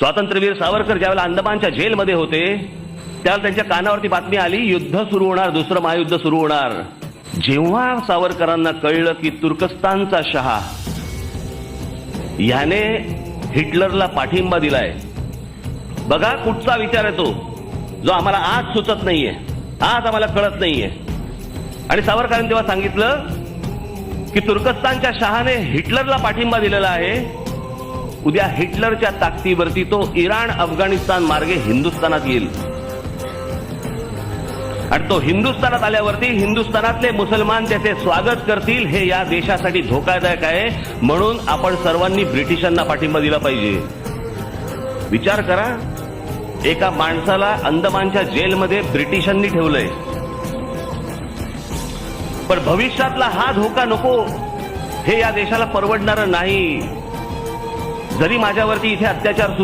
स्वातंत्र्यवीर सावरकर ज्यावेळेला अंदमानच्या जेलमध्ये होते त्यावेळेला त्यांच्या कानावरती बातमी आली, युद्ध सुरू होणार, दुसरं महायुद्ध सुरू होणार. जेव्हा सावरकरांना कळलं की तुर्कस्तानचा शहा याने हिटलरला पाठिंबा दिलाय, बघा कुठचा विचार येतो जो आम्हाला आज सुचत नाहीये, आज आम्हाला कळत नाहीये. आणि सावरकरांनी तेव्हा सांगितलं की तुर्कस्तानच्या शहाने हिटलरला पाठिंबा दिलेला आहे, उद्या हिटलरच्या ताकदीवरती तो इराण अफगाणिस्तान मार्गे हिंदुस्थानात येईल आणि तो हिंदुस्थानात आल्यावरती हिंदुस्थानातले मुसलमान त्याचे स्वागत करतील. हे या देशासाठी धोकादायक आहे. म्हणून आपण सर्वांनी ब्रिटिशांना पाठिंबा दिला पाहिजे. विचार करा, एका माणसाला अंदमानच्या जेलमध्ये ब्रिटिशांनी ठेवलंय, पण भविष्यातला हा धोका नको, हे या देशाला परवडणारं नाही. जरी माझ्यावरती इथे अत्याचार सुरू